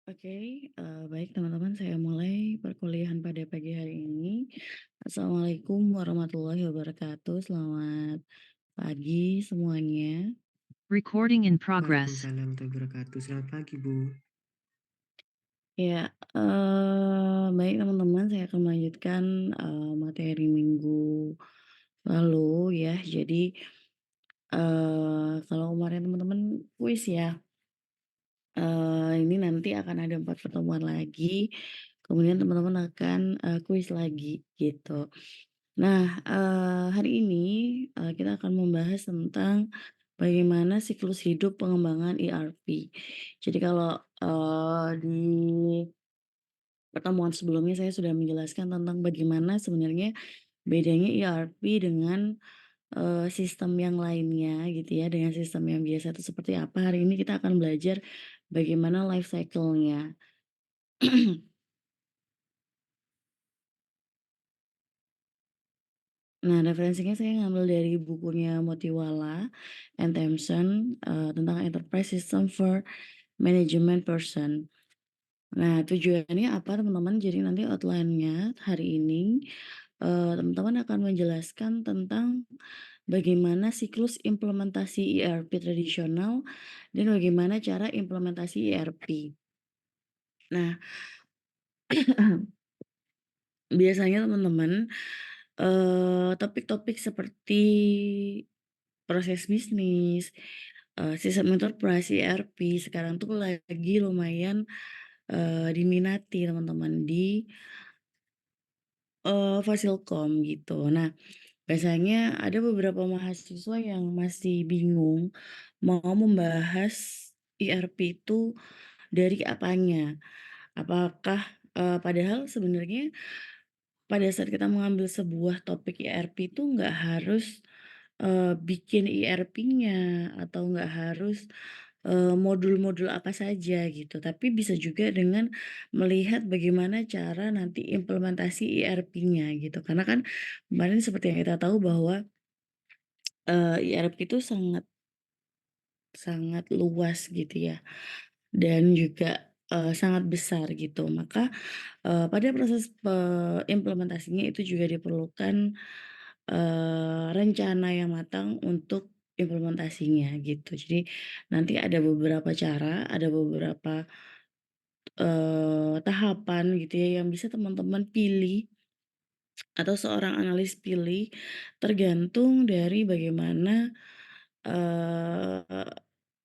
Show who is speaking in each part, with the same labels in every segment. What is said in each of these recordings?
Speaker 1: Oke, baik teman-teman, saya mulai perkuliahan pada pagi hari ini. Assalamualaikum warahmatullahi wabarakatuh, selamat pagi semuanya.
Speaker 2: Recording in progress.
Speaker 3: Waalaikumsalam warahmatullahi wabarakatuh. Selamat pagi, Bu.
Speaker 1: Ya, baik teman-teman, saya akan melanjutkan, materi minggu lalu ya. Jadi, kalau kemarin teman-teman kuis ya, ini nanti akan ada 4 pertemuan lagi, kemudian teman-teman akan, kuis lagi gitu. Nah, hari ini, kita akan membahas tentang bagaimana siklus hidup pengembangan ERP. Jadi kalau, di pertemuan sebelumnya saya sudah menjelaskan tentang bagaimana sebenarnya bedanya ERP dengan, sistem yang lainnya gitu ya, dengan sistem yang biasa itu seperti apa. Hari ini kita akan belajar bagaimana life cycle-nya. Nah, referensinya saya ngambil dari bukunya Motiwala and Thompson, tentang Enterprise System for Management Person. Nah, tujuannya apa teman-teman? Jadi nanti outline-nya hari ini, teman-teman akan menjelaskan tentang bagaimana siklus implementasi ERP tradisional dan bagaimana cara implementasi ERP. Nah, biasanya teman-teman, topik-topik seperti proses bisnis, sistem enterprise, ERP, sekarang tuh lagi lumayan, diminati teman-teman di, Fasilkom gitu. Nah, biasanya ada beberapa mahasiswa yang masih bingung mau membahas ERP itu dari apanya. Apakah padahal sebenarnya pada saat kita mengambil sebuah topik ERP itu nggak harus, bikin ERP-nya atau nggak harus, modul-modul apa saja gitu, tapi bisa juga dengan melihat bagaimana cara nanti implementasi ERP-nya gitu. Karena kan kemarin seperti yang kita tahu bahwa, ERP itu sangat sangat luas gitu ya dan juga, sangat besar gitu. Maka pada proses implementasinya itu juga diperlukan, rencana yang matang untuk implementasinya gitu. Jadi nanti ada beberapa cara, ada beberapa, tahapan gitu ya yang bisa teman-teman pilih atau seorang analis pilih tergantung dari bagaimana, eee,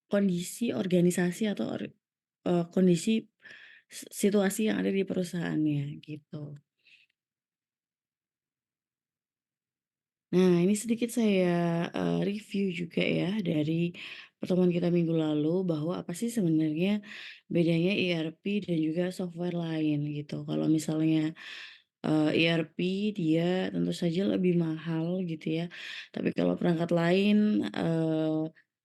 Speaker 1: kondisi organisasi atau kondisi situasi yang ada di perusahaannya gitu. Nah, ini sedikit saya, review juga ya dari pertemuan kita minggu lalu bahwa apa sih sebenarnya bedanya ERP dan juga software lain gitu. Kalau misalnya, ERP dia tentu saja lebih mahal gitu ya, tapi kalau perangkat lain,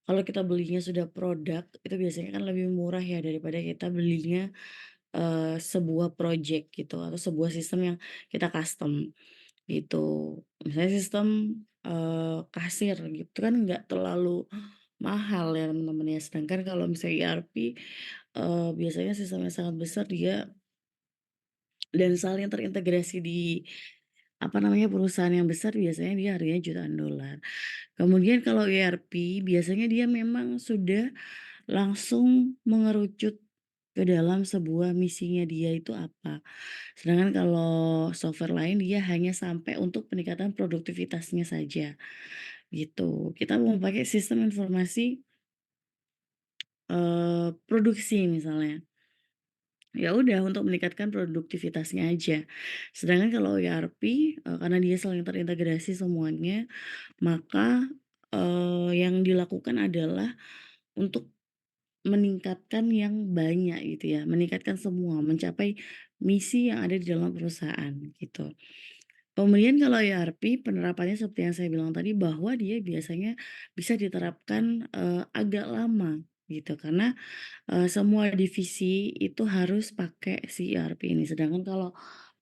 Speaker 1: kalau kita belinya sudah produk itu biasanya kan lebih murah ya daripada kita belinya, sebuah project gitu atau sebuah sistem yang kita custom. Gitu. Misalnya sistem, kasir gitu kan nggak terlalu mahal ya teman-teman ya, sedangkan kalau misalnya ERP, biasanya sistemnya sangat besar dia dan saling terintegrasi di, apa namanya, perusahaan yang besar biasanya dia harganya jutaan dolar. Kemudian kalau ERP biasanya dia memang sudah langsung mengerucut ke dalam sebuah misinya dia itu apa. Sedangkan kalau software lain dia hanya sampai untuk peningkatan produktivitasnya saja, gitu. Kita mau pakai sistem informasi, produksi misalnya, ya udah untuk meningkatkan produktivitasnya aja. Sedangkan kalau ERP, karena dia saling terintegrasi semuanya, maka, yang dilakukan adalah untuk meningkatkan yang banyak gitu ya, meningkatkan semua, mencapai misi yang ada di dalam perusahaan, gitu. Kemudian kalau ERP penerapannya seperti yang saya bilang tadi bahwa dia biasanya bisa diterapkan, agak lama gitu karena, semua divisi itu harus pakai si ERP ini. Sedangkan kalau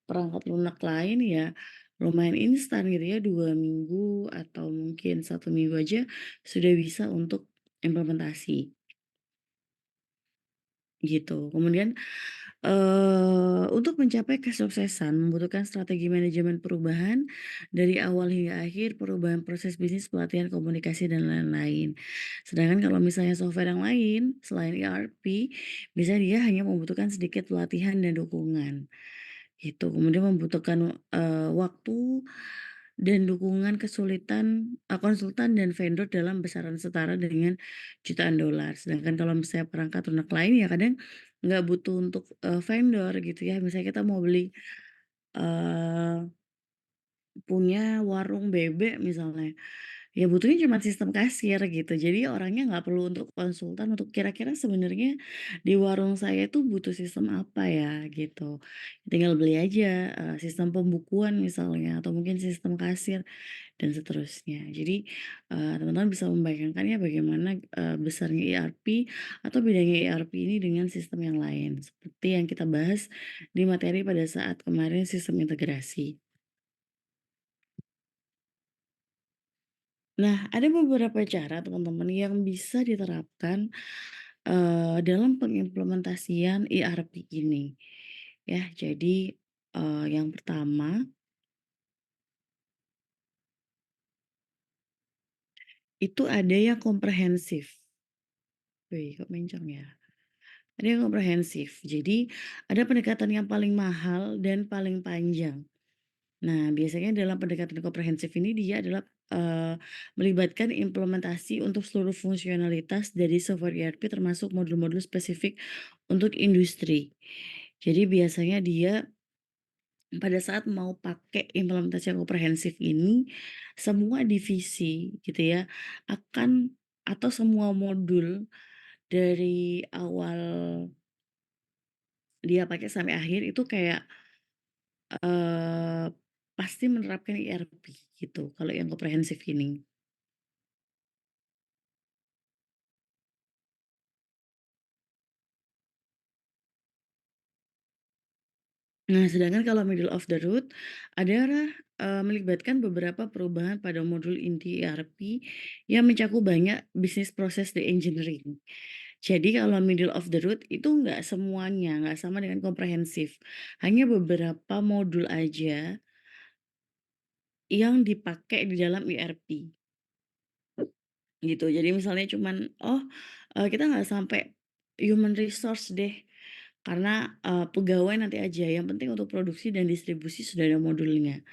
Speaker 1: perangkat lunak lain ya lumayan instan gitu ya 2 minggu atau mungkin 1 minggu aja sudah bisa untuk implementasi. gitu. Kemudian, untuk mencapai kesuksesan membutuhkan strategi manajemen perubahan dari awal hingga akhir, perubahan proses bisnis, pelatihan komunikasi, dan lain-lain. Sedangkan kalau misalnya software yang lain selain ERP, bisa dia hanya membutuhkan sedikit pelatihan dan dukungan, gitu. Kemudian membutuhkan, waktu dan dukungan konsultan dan vendor dalam besaran setara dengan jutaan dolar. Sedangkan kalau misalnya perangkat lunak lain ya kadang nggak butuh untuk, vendor gitu ya. Misalnya kita mau beli, eee, punya warung bebek misalnya, ya butuhnya cuma sistem kasir gitu. Jadi orangnya nggak perlu untuk konsultan untuk kira-kira sebenarnya di warung saya itu butuh sistem apa ya gitu. Tinggal beli aja, sistem pembukuan misalnya atau mungkin sistem kasir dan seterusnya. Jadi, teman-teman bisa membayangkan ya bagaimana, besarnya ERP atau bedanya ERP ini dengan sistem yang lain, seperti yang kita bahas di materi pada saat kemarin sistem integrasi. Nah, ada beberapa cara teman-teman yang bisa diterapkan, dalam pengimplementasian ERP ini. Ya, jadi, yang pertama itu ada yang komprehensif. Wih, kok mencong ya? Ada yang komprehensif. Jadi, ada pendekatan yang paling mahal dan paling panjang. Nah, biasanya dalam pendekatan komprehensif ini dia adalah, melibatkan implementasi untuk seluruh fungsionalitas dari software ERP termasuk modul-modul spesifik untuk industri. Jadi biasanya dia pada saat mau pakai implementasi yang komprehensif ini, semua divisi gitu ya, akan atau semua modul dari awal dia pakai sampai akhir itu kayak, eee, pasti menerapkan ERP gitu, kalau yang komprehensif ini. Nah, sedangkan kalau middle of the road adalah, melibatkan beberapa perubahan pada modul inti ERP yang mencakup banyak bisnis proses di engineering. Jadi kalau middle of the road itu nggak semuanya, nggak sama dengan komprehensif. Hanya beberapa modul aja yang dipakai di dalam ERP. Gitu, jadi misalnya cuman, oh, kita nggak sampai human resource deh, karena, pegawai nanti aja, yang penting untuk produksi dan distribusi sudah ada modulnya,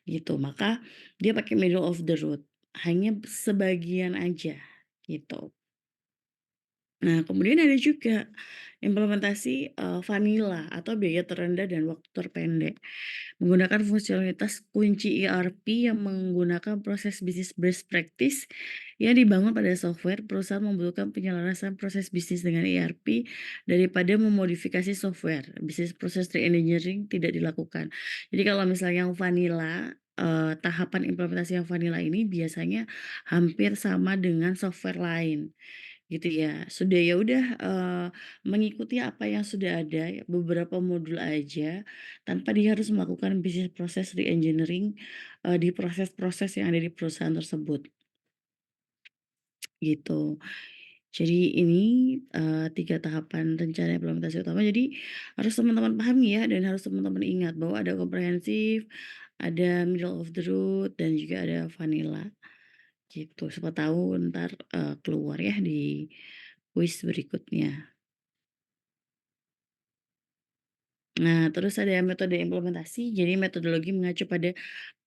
Speaker 1: gitu. Maka dia pakai middle of the road, hanya sebagian aja, gitu. Nah, kemudian ada juga implementasi, vanilla atau biaya terendah dan waktu terpendek. Menggunakan fungsionalitas kunci ERP yang menggunakan proses bisnis best practice yang dibangun pada software, perusahaan membutuhkan penyelarasan proses bisnis dengan ERP daripada memodifikasi software. Bisnis proses re-engineering tidak dilakukan. Jadi kalau misalnya yang vanilla, tahapan implementasi yang vanilla ini biasanya hampir sama dengan software lain. Gitu ya. Sudah ya udah, mengikuti apa yang sudah ada, ya, beberapa modul aja, tanpa dia harus melakukan bisnis proses re-engineering, di proses-proses yang ada di perusahaan tersebut, gitu. Jadi ini, 3 tahapan rencana implementasi utama, jadi harus teman-teman pahami ya, dan harus teman-teman ingat bahwa ada komprehensif, ada middle of the road, dan juga ada vanilla, gitu. Siapa tahu ntar, keluar ya di kuis berikutnya. Nah, terus ada metode implementasi, jadi metodologi mengacu pada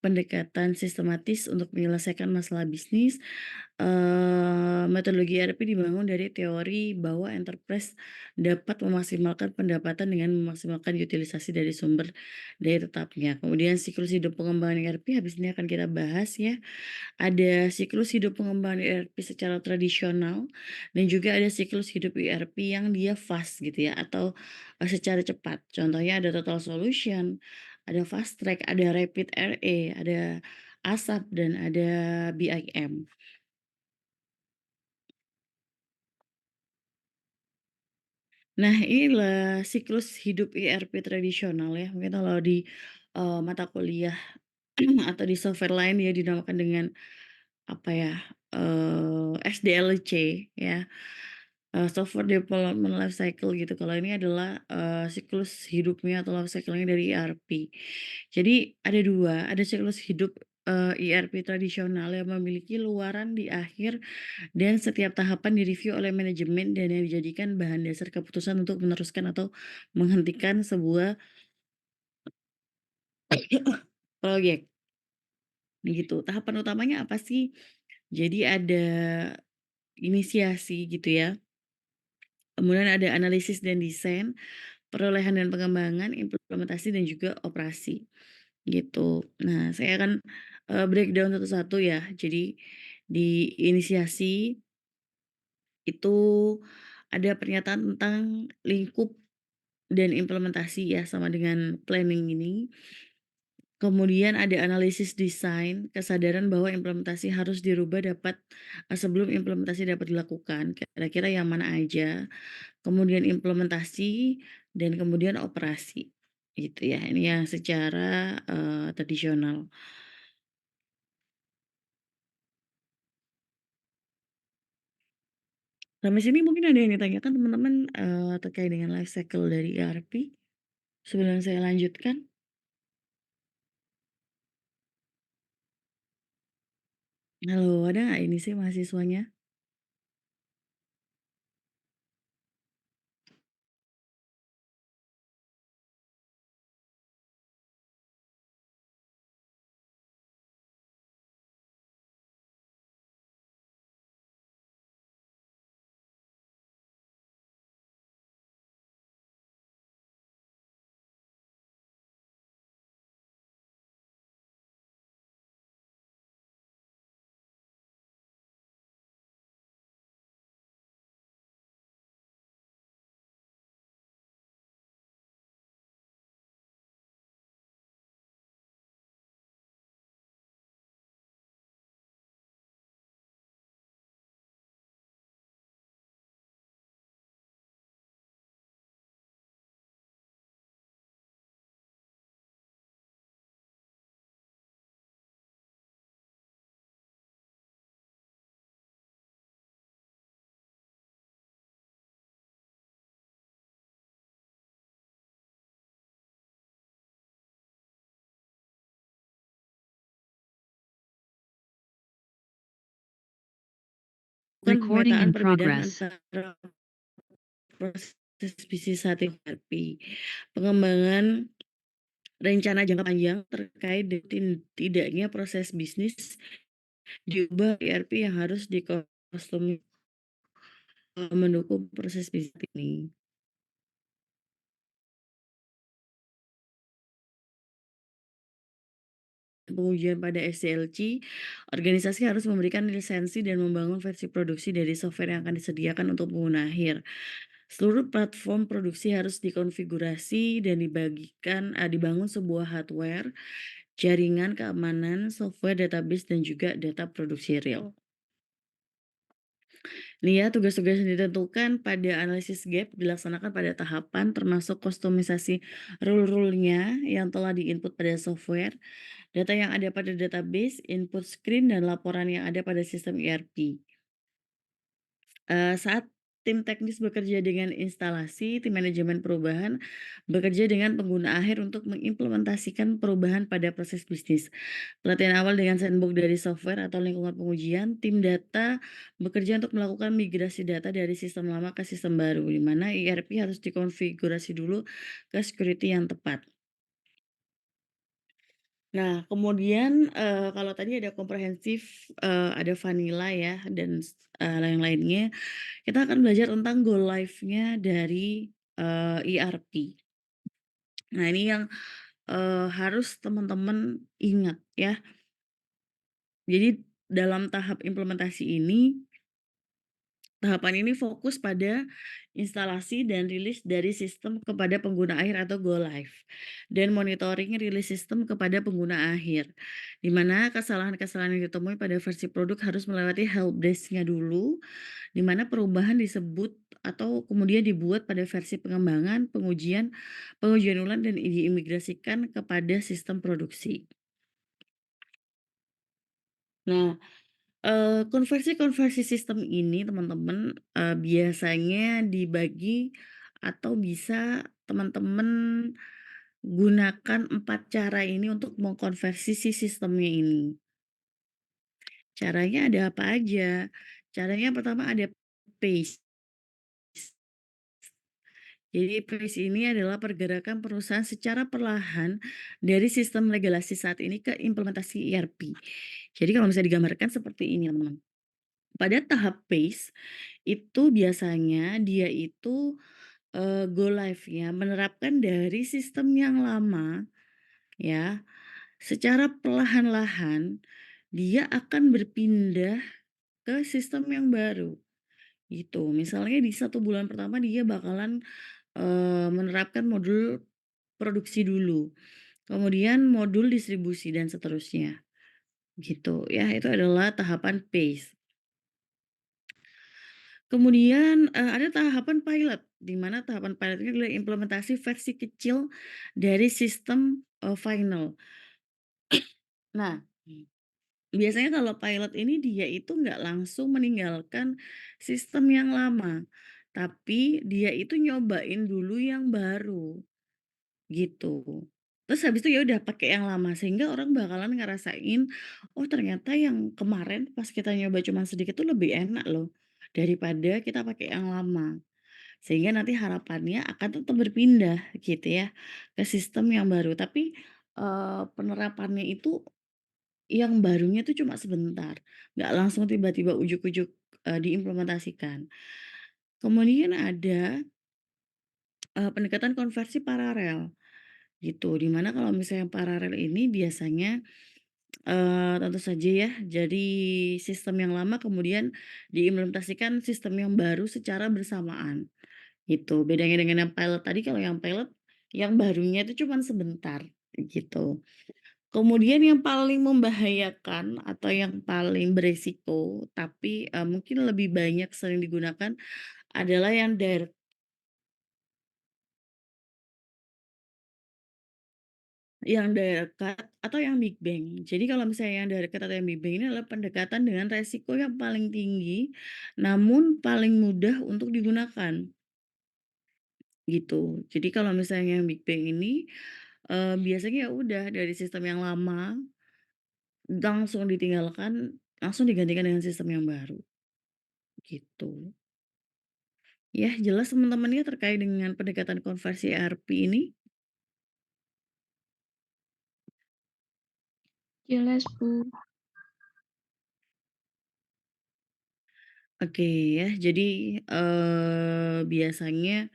Speaker 1: pendekatan sistematis untuk menyelesaikan masalah bisnis. Metodologi ERP dibangun dari teori bahwa enterprise dapat memaksimalkan pendapatan dengan memaksimalkan utilisasi dari sumber daya tetapnya. Kemudian siklus hidup pengembangan ERP, habis ini akan kita bahas ya. Ada siklus hidup pengembangan ERP secara tradisional dan juga ada siklus hidup ERP yang dia fast gitu ya atau, secara cepat. Contohnya ada total solution, ada fast track, ada rapid RA, ada ASAP dan ada BIM. Nah, inilah siklus hidup ERP tradisional ya. Mungkin kalau di, mata kuliah atau di software lain ya dinamakan dengan apa ya, SDLC ya. software development life cycle gitu. Kalau ini adalah, siklus hidupnya atau life cycle-nya dari ERP. Jadi ada 2, ada siklus hidup, ERP tradisional yang memiliki luaran di akhir dan setiap tahapan direview oleh manajemen dan yang dijadikan bahan dasar keputusan untuk meneruskan atau menghentikan sebuah proyek, gitu. Tahapan utamanya apa sih? Jadi ada inisiasi gitu ya, kemudian ada analisis dan desain, perolehan dan pengembangan, implementasi dan juga operasi, gitu. Nah, saya akan, breakdown satu-satu ya. Jadi di inisiasi itu ada pernyataan tentang lingkup dan implementasi ya sama dengan planning ini. Kemudian ada analisis desain, kesadaran bahwa implementasi harus dirubah sebelum implementasi dapat dilakukan, kira-kira yang mana aja. Kemudian implementasi dan kemudian operasi, gitu ya. Ini yang secara, tradisional. Sampai sini mungkin ada yang ditanyakan teman-teman, terkait dengan life cycle dari ERP? Sebelum saya lanjutkan? Halo, ada nggak ini sih mahasiswanya? Bukan
Speaker 2: Recording
Speaker 1: pemetaan
Speaker 2: in
Speaker 1: perbedaan
Speaker 2: progress.
Speaker 1: antara proses bisnis saat ini ERP, pengembangan rencana jangka panjang terkait tidaknya proses bisnis diubah ERP yang harus mendukung proses bisnis ini. Pengujian pada SDLC, organisasi harus memberikan lisensi dan membangun versi produksi dari software yang akan disediakan untuk pengguna akhir. Seluruh platform produksi harus dikonfigurasi dan dibangun sebuah hardware, jaringan keamanan, software database, dan juga data produksi real. Nih ya, tugas-tugas yang ditentukan pada analisis gap dilaksanakan pada tahapan termasuk kustomisasi rule-rule-nya yang telah diinput pada software, data yang ada pada database, input screen, dan laporan yang ada pada sistem ERP. Saat tim teknis bekerja dengan instalasi, tim manajemen perubahan bekerja dengan pengguna akhir untuk mengimplementasikan perubahan pada proses bisnis. Pelatihan awal dengan sandbox dari software atau lingkungan pengujian, tim data bekerja untuk melakukan migrasi data dari sistem lama ke sistem baru, di mana ERP harus dikonfigurasi dulu ke security yang tepat. Nah, kemudian, kalau tadi ada komprehensif, ada vanilla ya dan yang lainnya, kita akan belajar tentang go live-nya dari, ERP. Nah, ini yang, harus teman-teman ingat ya. Jadi dalam tahap implementasi ini, tahapan ini fokus pada instalasi dan rilis dari sistem kepada pengguna akhir atau go live, dan monitoring rilis sistem kepada pengguna akhir, di mana kesalahan-kesalahan yang ditemui pada versi produk harus melewati helpdesk-nya dulu, di mana perubahan disebut atau kemudian dibuat pada versi pengembangan, pengujian ulang, dan diimigrasikan kepada sistem produksi. Nah, Konversi-konversi sistem ini teman-teman, biasanya dibagi atau bisa teman-teman gunakan 4 cara ini untuk mengkonversi si sistemnya ini. Caranya ada apa aja? Caranya yang pertama ada PACE. Jadi PACE ini adalah pergerakan perusahaan secara perlahan dari sistem legalasi saat ini ke implementasi ERP. Jadi kalau bisa digambarkan seperti ini teman-teman. Pada tahap PACE, itu biasanya dia itu, go live-nya menerapkan dari sistem yang lama ya, secara perlahan-lahan dia akan berpindah ke sistem yang baru, gitu. Misalnya di 1 bulan pertama dia bakalan, menerapkan modul produksi dulu, kemudian modul distribusi dan seterusnya, gitu ya. Itu adalah tahapan PACE. Kemudian, ada tahapan pilot, di mana tahapan pilot ini adalah implementasi versi kecil dari sistem, final. Nah, biasanya kalau pilot ini dia itu nggak langsung meninggalkan sistem yang lama, tapi dia itu nyobain dulu yang baru, gitu. Terus habis itu ya udah pakai yang lama, sehingga orang bakalan ngerasain, "Oh ternyata yang kemarin pas kita nyoba cuman sedikit tuh lebih enak loh, daripada kita pakai yang lama." Sehingga nanti harapannya akan tetap berpindah gitu ya, ke sistem yang baru. Tapi, penerapannya itu yang barunya itu cuma sebentar, nggak langsung tiba-tiba ujug-ujug, diimplementasikan. Kemudian ada, pendekatan konversi paralel gitu, di mana kalau misalnya paralel ini biasanya, tentu saja ya, jadi sistem yang lama kemudian diimplementasikan sistem yang baru secara bersamaan. Gitu, bedanya dengan yang pilot tadi, kalau yang pilot, yang barunya itu cuman sebentar, gitu. Kemudian yang paling membahayakan atau yang paling beresiko, tapi, mungkin lebih banyak sering digunakan adalah yang direct cut atau yang big bang. Jadi kalau misalnya yang direct cut atau yang big bang ini adalah pendekatan dengan resiko yang paling tinggi, namun paling mudah untuk digunakan, gitu. Jadi kalau misalnya yang big bang ini, biasanya ya udah dari sistem yang lama, langsung ditinggalkan, langsung digantikan dengan sistem yang baru, gitu. Ya jelas teman-teman ya terkait dengan pendekatan konversi ERP ini?
Speaker 4: Jelas, Bu.
Speaker 1: Oke ya, jadi, biasanya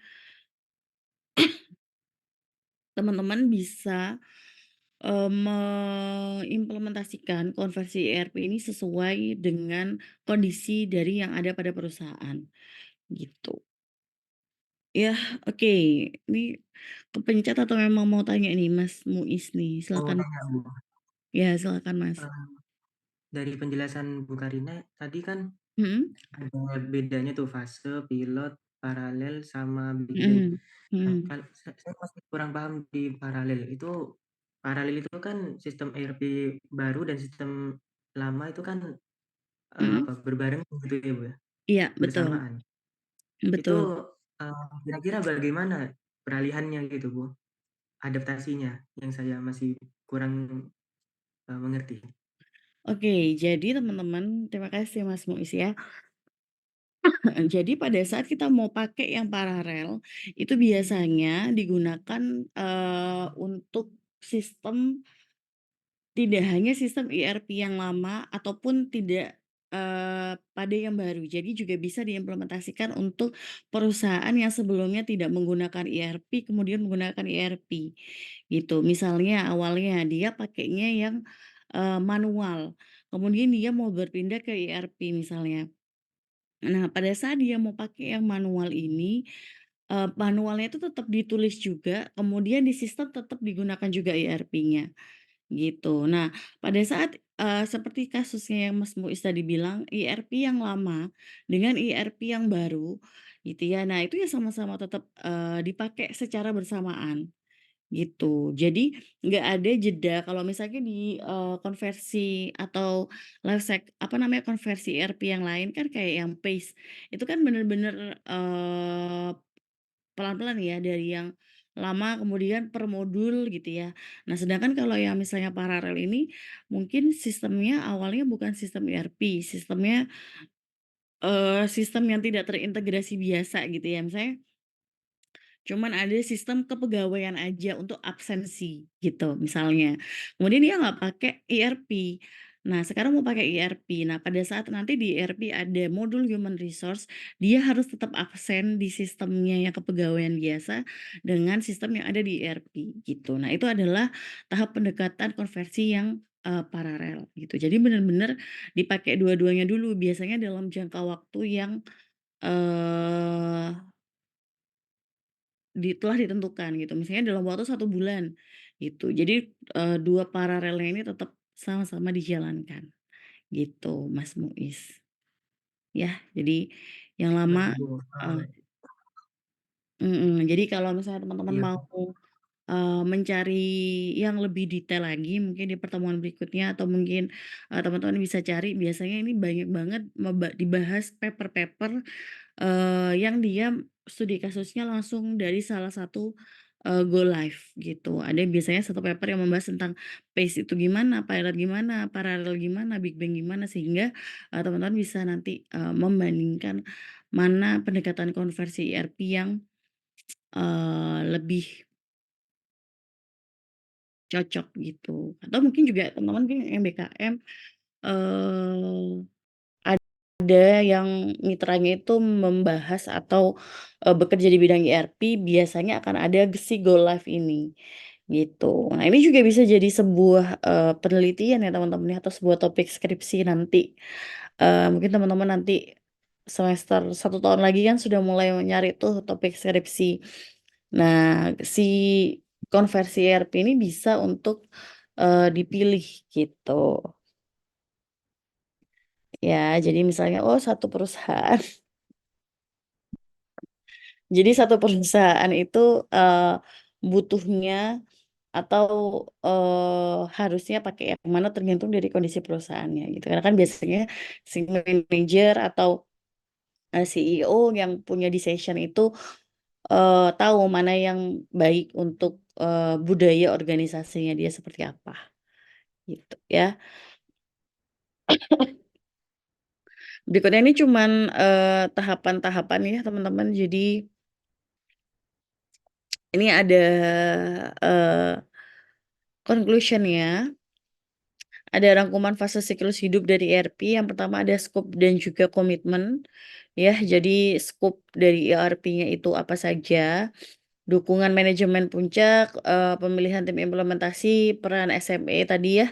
Speaker 1: teman-teman bisa, mengimplementasikan konversi ERP ini sesuai dengan kondisi dari yang ada pada perusahaan, gitu. Ya, oke. Ini kepencet atau memang mau tanya nih Mas Muiz nih?
Speaker 3: Mau
Speaker 1: Silakan.
Speaker 3: tanya Bu,
Speaker 1: Ya, silakan Mas.
Speaker 3: eee, dari penjelasan Bu Karina tadi kan
Speaker 1: Mhm,
Speaker 3: ada bedanya tuh fase, pilot, paralel, sama big bang.
Speaker 1: mhm,
Speaker 3: Nah,
Speaker 1: mhm,
Speaker 3: saya masih kurang paham di paralel. Paralel itu kan sistem ERP baru dan sistem lama itu kan,
Speaker 1: mhm.
Speaker 3: berbarengan gitu ya, Bu, ya,
Speaker 1: Iya, betul
Speaker 3: bersamaan. Itu,
Speaker 1: betul.
Speaker 3: kira-kira bagaimana peralihannya gitu, Bu, adaptasinya? Yang saya masih kurang, mengerti.
Speaker 1: Oke, jadi teman-teman terima kasih Mas Muiz ya. Jadi pada saat kita mau pakai yang paralel, itu biasanya digunakan, untuk sistem tidak hanya sistem ERP yang lama ataupun tidak, pada yang baru. Jadi juga bisa diimplementasikan untuk perusahaan yang sebelumnya tidak menggunakan ERP, kemudian menggunakan ERP, gitu. Misalnya awalnya dia pakainya yang, manual, kemudian dia mau berpindah ke ERP misalnya. Nah, pada saat dia mau pakai yang manual ini, manualnya itu tetap ditulis juga, kemudian di sistem tetap digunakan juga ERP-nya. Gitu. Nah, pada saat, seperti kasusnya yang Mas Muiz tadi bilang, ERP yang lama dengan ERP yang baru, gitu ya. Nah, itu ya sama-sama tetap, dipakai secara bersamaan, gitu. Jadi nggak ada jeda kalau misalnya di, konversi atau konversi ERP yang lain kan kayak yang PACE, itu kan bener-bener, pelan-pelan ya dari yang lama kemudian per modul gitu ya. Nah sedangkan kalau yang misalnya paralel ini mungkin sistemnya awalnya bukan sistem ERP, sistemnya, sistem yang tidak terintegrasi biasa gitu ya. Misalnya cuman ada sistem kepegawaian aja untuk absensi gitu misalnya. Kemudian dia nggak pakai ERP. Nah sekarang mau pakai ERP. Nah pada saat nanti di ERP ada modul human resource, dia harus tetap absen di sistemnya yang kepegawaian biasa dengan sistem yang ada di ERP gitu. Nah itu adalah tahap pendekatan konversi yang, paralel gitu. Jadi benar-benar dipakai dua-duanya dulu biasanya dalam jangka waktu yang, eee telah ditentukan gitu, misalnya dalam waktu 1 bulan, gitu. Jadi, 2 paralelnya ini tetap sama-sama dijalankan, gitu Mas Muiz. Ya, jadi yang
Speaker 3: Nah
Speaker 1: lama
Speaker 3: Bu,
Speaker 1: jadi kalau misalnya teman-teman
Speaker 3: iya
Speaker 1: mau,
Speaker 3: Bu,
Speaker 1: mencari yang lebih detail lagi mungkin di pertemuan berikutnya atau mungkin, teman-teman bisa cari biasanya ini banyak banget dibahas paper-paper yang dia studi kasusnya langsung dari salah satu, go live gitu. Ada biasanya satu paper yang membahas tentang PACE itu gimana, pilot gimana, paralel gimana, Big Bang gimana, sehingga, teman-teman bisa nanti, membandingkan mana pendekatan konversi ERP yang, lebih cocok gitu. Atau mungkin juga teman-teman mungkin yang BKM, eee ada yang mitranya itu membahas atau, bekerja di bidang ERP biasanya akan ada si go live ini, gitu. Nah ini juga bisa jadi sebuah, penelitian ya teman-teman ya atau sebuah topik skripsi nanti. Mungkin teman-teman nanti semester 1 tahun lagi kan sudah mulai nyari tuh topik skripsi. Nah si konversi ERP ini bisa untuk, dipilih gitu. Ya jadi misalnya, oh satu perusahaan jadi satu perusahaan itu, butuhnya atau, harusnya pakai yang mana tergantung dari kondisi perusahaannya gitu. Karena kan biasanya si manajer atau, CEO yang punya decision itu, tahu mana yang baik untuk, budaya organisasinya dia seperti apa, gitu ya. Berikutnya ini cuman, tahapan-tahapan ya teman-teman. Jadi ini ada, eee, conclusion-nya. Ada rangkuman fase siklus hidup dari ERP, yang pertama ada scope dan juga komitmen, ya. Jadi scope dari ERP-nya itu apa saja, dukungan manajemen puncak, pemilihan tim implementasi, peran SME tadi ya,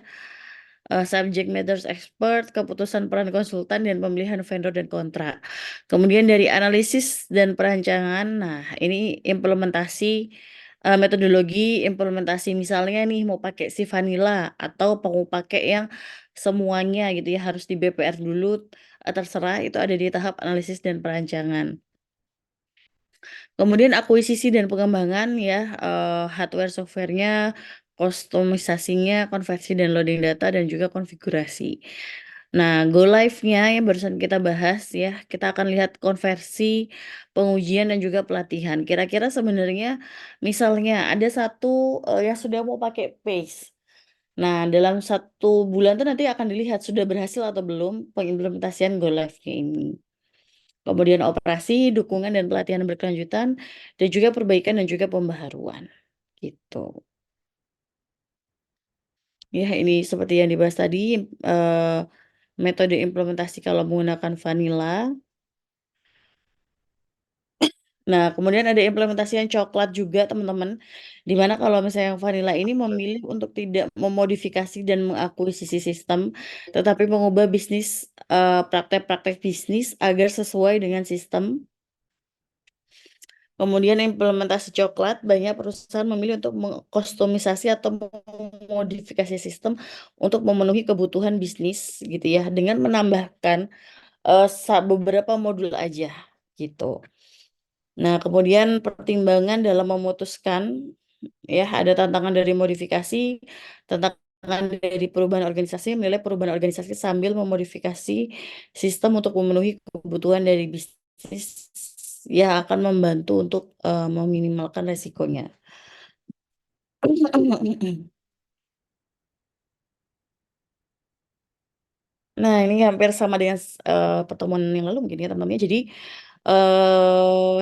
Speaker 1: subject matters expert, keputusan peran konsultan, dan pemilihan vendor dan kontrak. Kemudian dari analisis dan perancangan, nah ini implementasi, metodologi implementasi misalnya nih mau pakai si vanilla atau mau pakai yang semuanya gitu ya harus di BPR dulu, terserah itu ada di tahap analisis dan perancangan. Kemudian akuisisi dan pengembangan ya, hardware software-nya, kustomisasinya, konversi dan loading data, dan juga konfigurasi. Nah, go live-nya yang barusan kita bahas ya, kita akan lihat konversi, pengujian, dan juga pelatihan. Kira-kira sebenarnya misalnya ada satu, yang sudah mau pakai PACE. Nah, dalam 1 bulan tuh nanti akan dilihat sudah berhasil atau belum pengimplementasian go live-nya ini. Kemudian operasi, dukungan dan pelatihan berkelanjutan, dan juga perbaikan dan juga pembaharuan, gitu. Ya ini seperti yang dibahas tadi, metode implementasi kalau menggunakan vanilla. Nah, kemudian ada implementasi yang coklat juga teman-teman, di mana kalau misalnya yang vanilla ini memilih untuk tidak memodifikasi dan mengakuisisi sistem, tetapi mengubah bisnis, praktek-praktek bisnis agar sesuai dengan sistem. Kemudian implementasi coklat, banyak perusahaan memilih untuk mengkustomisasi atau memodifikasi sistem untuk memenuhi kebutuhan bisnis gitu ya, dengan menambahkan, beberapa modul aja gitu. Nah, kemudian pertimbangan dalam memutuskan Ya, ada tantangan dari modifikasi, tantangan dari perubahan organisasi, menilai perubahan organisasi sambil memodifikasi sistem untuk memenuhi kebutuhan dari bisnis yang akan membantu untuk meminimalkan resikonya. Nah, ini hampir sama dengan pertemuan yang lalu mungkin ya teman-teman ya. Jadi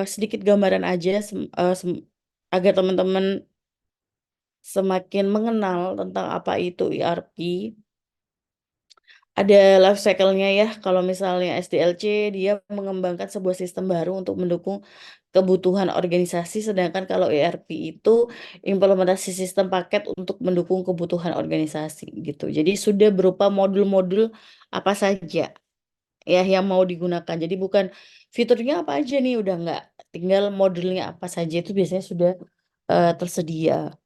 Speaker 1: sedikit gambaran aja agar teman-teman semakin mengenal tentang apa itu ERP. Ada life cycle-nya ya, kalau misalnya SDLC dia mengembangkan sebuah sistem baru untuk mendukung kebutuhan organisasi, sedangkan kalau ERP itu implementasi sistem paket untuk mendukung kebutuhan organisasi gitu. Jadi sudah berupa modul-modul apa saja ya yang mau digunakan. Jadi bukan fiturnya apa aja nih, udah nggak, tinggal modulnya apa saja itu biasanya sudah tersedia.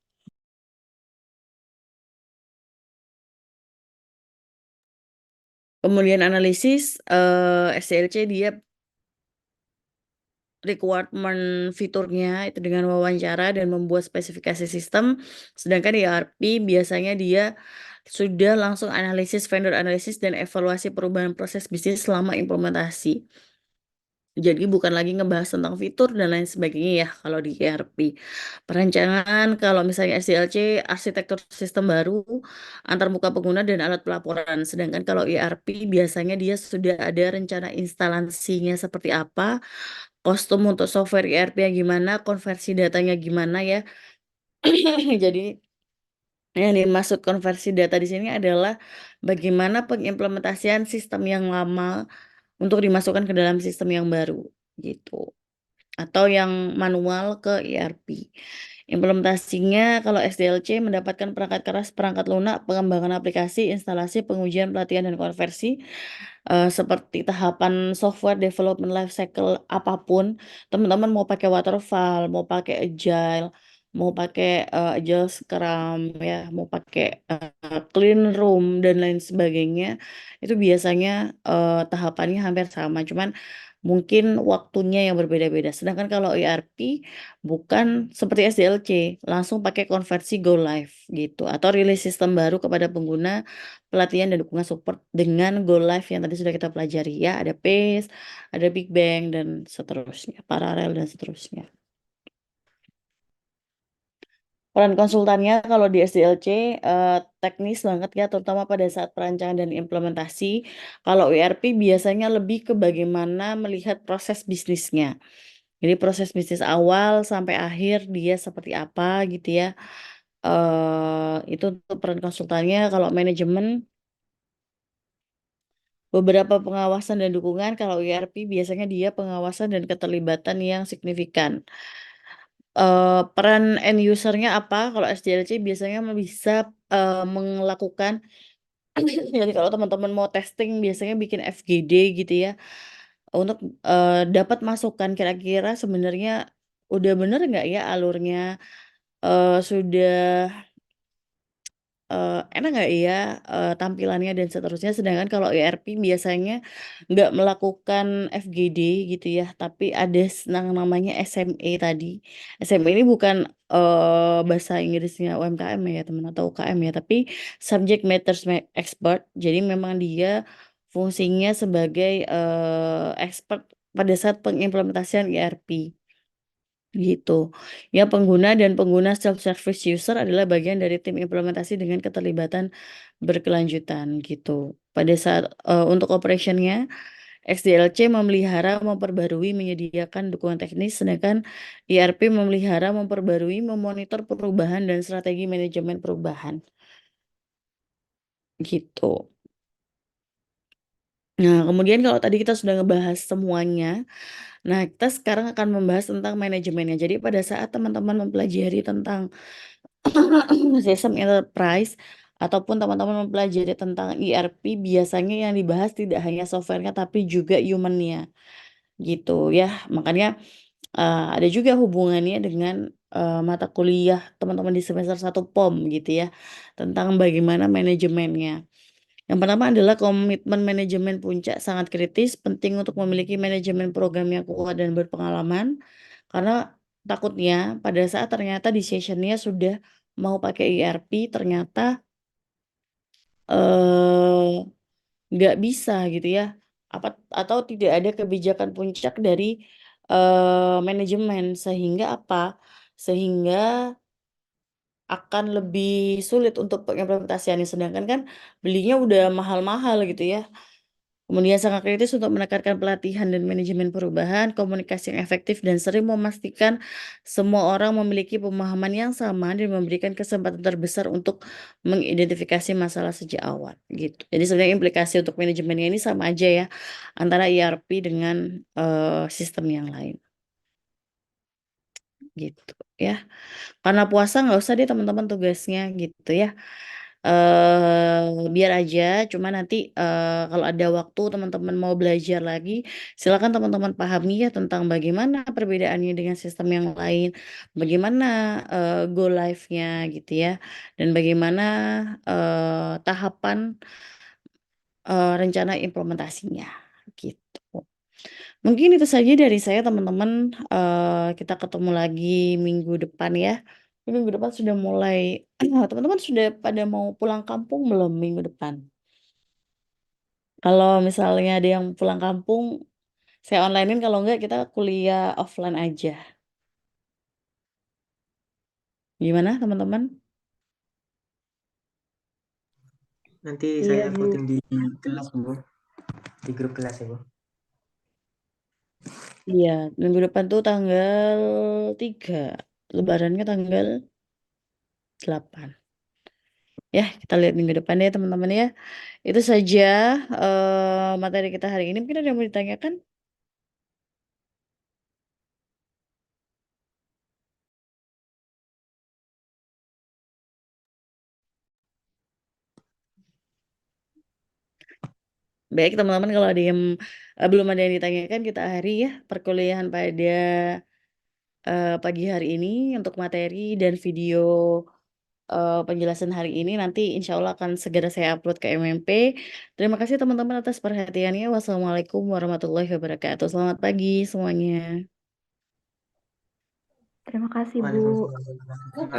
Speaker 1: Kemudian analisis SDLC dia requirement fiturnya itu dengan wawancara dan membuat spesifikasi sistem, sedangkan di ERP biasanya dia sudah langsung analisis, vendor analisis, dan evaluasi perubahan proses bisnis selama implementasi. Jadi bukan lagi ngebahas tentang fitur dan lain sebagainya ya kalau di ERP. Perencanaan kalau misalnya SDLC arsitektur sistem baru, antarmuka pengguna dan alat pelaporan. Sedangkan kalau ERP biasanya dia sudah ada rencana instalasinya seperti apa, kostum untuk software ERP-nya gimana, konversi datanya gimana ya. Jadi yang dimaksud konversi data di sini adalah bagaimana pengimplementasian sistem yang lama untuk dimasukkan ke dalam sistem yang baru gitu. Atau yang manual ke ERP. Implementasinya kalau SDLC mendapatkan perangkat keras, perangkat lunak, pengembangan aplikasi, instalasi, pengujian, pelatihan, dan konversi. Seperti tahapan software development life cycle apapun, teman-teman mau pakai waterfall, mau pakai agile, mau pakai agile scrum ya, mau pakai clean room dan lain sebagainya, itu biasanya tahapannya hampir sama, cuman mungkin waktunya yang berbeda-beda. Sedangkan kalau ERP bukan seperti SDLC, langsung pakai konversi go live gitu, atau rilis sistem baru kepada pengguna, pelatihan dan dukungan support dengan go live yang tadi sudah kita pelajari ya, ada PACE, ada Big Bang dan seterusnya, paralel dan seterusnya. Peran konsultannya kalau di SDLC teknis banget ya, terutama pada saat perancangan dan implementasi. Kalau ERP biasanya lebih ke bagaimana melihat proses bisnisnya. Jadi proses bisnis awal sampai akhir dia seperti apa gitu ya. Itu untuk peran konsultannya. Kalau manajemen beberapa pengawasan dan dukungan, kalau ERP biasanya dia pengawasan dan keterlibatan yang signifikan. Peran end user-nya apa? Kalau SDLC biasanya bisa melakukan jadi kalau teman-teman mau testing biasanya bikin FGD gitu ya, untuk dapat masukan kira-kira sebenarnya udah bener nggak ya alurnya, sudah enak nggak ya, tampilannya dan seterusnya. Sedangkan kalau ERP biasanya nggak melakukan FGD gitu ya, tapi ada namanya SME tadi. SME ini bukan bahasa Inggrisnya UMKM ya teman atau UKM ya, tapi subject matters expert. Jadi memang dia fungsinya sebagai expert pada saat pengimplementasian ERP. Gitu. Ya, pengguna dan pengguna self-service user adalah bagian dari tim implementasi dengan keterlibatan berkelanjutan gitu. Pada saat untuk operation-nya, SDLC memelihara, memperbarui, menyediakan dukungan teknis, sedangkan ERP memelihara, memperbarui, memonitor perubahan dan strategi manajemen perubahan. Gitu. Nah, kemudian kalau tadi kita sudah ngebahas semuanya, nah kita sekarang akan membahas tentang manajemennya. Jadi pada saat teman-teman mempelajari tentang sistem enterprise ataupun teman-teman mempelajari tentang ERP, biasanya yang dibahas tidak hanya software-nya tapi juga human-nya gitu ya. Makanya ada juga hubungannya dengan mata kuliah teman-teman di semester 1 POM gitu ya, tentang bagaimana manajemennya. Yang pertama adalah komitmen manajemen puncak sangat kritis, penting untuk memiliki manajemen program yang kuat dan berpengalaman, karena takutnya pada saat ternyata di session-nya sudah mau pakai ERP ternyata, eee, nggak bisa gitu ya, atau tidak ada kebijakan puncak dari, manajemen sehingga apa, sehingga akan lebih sulit untuk pengimplementasiannya, sedangkan kan belinya udah mahal-mahal gitu ya. Kemudian sangat kritis untuk menekankan pelatihan dan manajemen perubahan, komunikasi yang efektif dan sering memastikan semua orang memiliki pemahaman yang sama dan memberikan kesempatan terbesar untuk mengidentifikasi masalah sejak awal, gitu. Jadi sebenarnya implikasi untuk manajemennya ini sama aja ya, antara ERP dengan, sistem yang lain, gitu ya. Karena puasa nggak usah deh teman-teman tugasnya gitu ya. Biar aja cuma nanti, kalau ada waktu teman-teman mau belajar lagi, silakan teman-teman pahami ya tentang bagaimana perbedaannya dengan sistem yang lain, bagaimana, go live-nya gitu ya, dan bagaimana, tahapan, rencana implementasinya, gitu. Mungkin itu saja dari saya teman-teman, kita ketemu lagi minggu depan ya. Ini minggu depan sudah mulai teman-teman sudah pada mau pulang kampung belum minggu depan? Kalau misalnya ada yang pulang kampung, saya online-in, kalau enggak kita kuliah offline aja. Gimana teman-teman?
Speaker 3: Nanti
Speaker 1: Iya,
Speaker 3: saya
Speaker 1: Bu.
Speaker 3: voting di kelas, Bu, di grup kelas ya, Bu.
Speaker 1: Iya, minggu depan tuh tanggal 3, lebarannya tanggal 8. Ya, kita lihat minggu depan ya teman-teman ya. Itu saja, materi kita hari ini. Mungkin ada yang mau ditanyakan? Baik teman-teman, kalau ada yang, belum ada yang ditanyakan, kita akhiri ya perkuliahan pada, pagi hari ini untuk materi dan video, penjelasan hari ini. Nanti insya Allah akan segera saya upload ke MMP. Terima kasih teman-teman atas perhatiannya. Wassalamualaikum warahmatullahi wabarakatuh. Selamat pagi semuanya.
Speaker 4: Terima kasih, Bu.
Speaker 3: Waalaikumsalam.